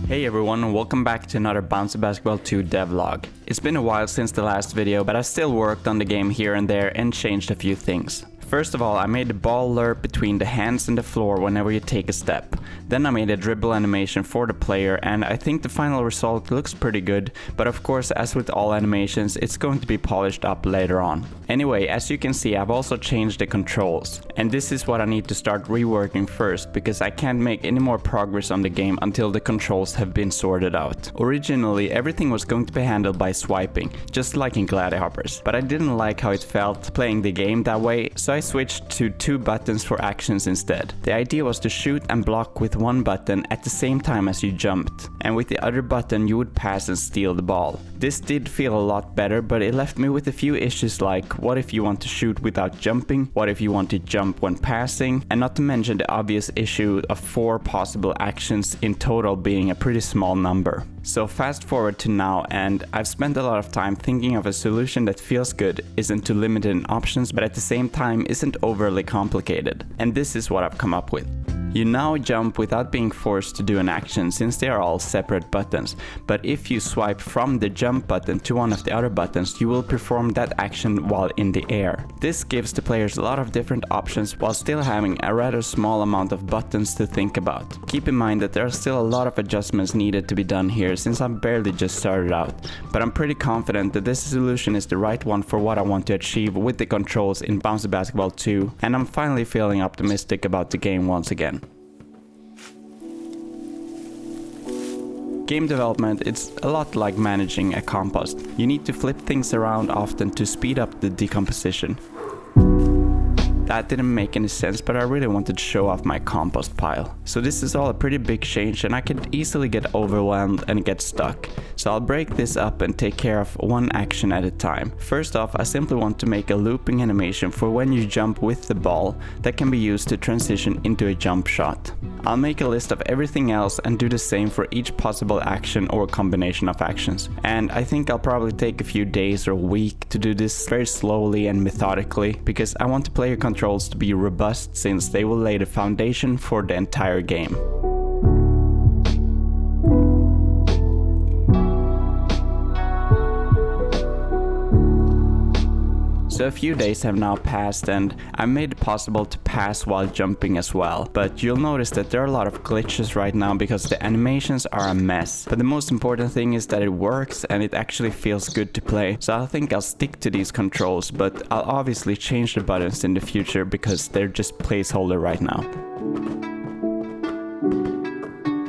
Hey everyone, and welcome back to another Bouncy Basketball 2 devlog. It's been a while since the last video, but I've still worked on the game here and there and changed a few things. First of all, I made the ball lerp between the hands and the floor whenever you take a step. Then I made a dribble animation for the player, and I think the final result looks pretty good, but of course, as with all animations, it's going to be polished up later on. Anyway, as you can see, I've also changed the controls, and this is what I need to start reworking first, because I can't make any more progress on the game until the controls have been sorted out. Originally, everything was going to be handled by swiping, just like in Gladi Hoppers, but I didn't like how it felt playing the game that way, so I switched to 2 buttons for actions instead. The idea was to shoot and block with one button at the same time as you jumped, and with the other button you would pass and steal the ball. This did feel a lot better, but it left me with a few issues like what if you want to shoot without jumping, what if you want to jump when passing, and not to mention the obvious issue of 4 possible actions in total being a pretty small number. So fast forward to now, and I've spent a lot of time thinking of a solution that feels good, isn't too limited in options, but at the same time isn't overly complicated. And this is what I've come up with. You now jump without being forced to do an action since they are all separate buttons, but if you swipe from the jump button to one of the other buttons, you will perform that action while in the air. This gives the players a lot of different options while still having a rather small amount of buttons to think about. Keep in mind that there are still a lot of adjustments needed to be done here since I've barely just started out, but I'm pretty confident that this solution is the right one for what I want to achieve with the controls in Bouncy Basketball 2, and I'm finally feeling optimistic about the game once again. Game development, it's a lot like managing a compost. You need to flip things around often to speed up the decomposition. That didn't make any sense, but I really wanted to show off my compost pile. So this is all a pretty big change and I could easily get overwhelmed and get stuck. So I'll break this up and take care of one action at a time. First off, I simply want to make a looping animation for when you jump with the ball that can be used to transition into a jump shot. I'll make a list of everything else and do the same for each possible action or combination of actions. And I think I'll probably take a few days or a week to do this very slowly and methodically, because I want the player controls to be robust since they will lay the foundation for the entire game. So a few days have now passed and I made it possible to pass while jumping as well, but you'll notice that there are a lot of glitches right now because the animations are a mess. But the most important thing is that it works and it actually feels good to play, so I think I'll stick to these controls, but I'll obviously change the buttons in the future because they're just placeholder right now.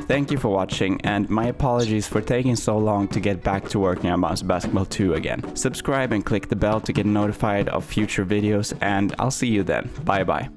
Thank you for watching, and my apologies for taking so long to get back to working on Bouncy Basketball 2 again. Subscribe and click the bell to get notified of future videos, and I'll see you then. Bye bye.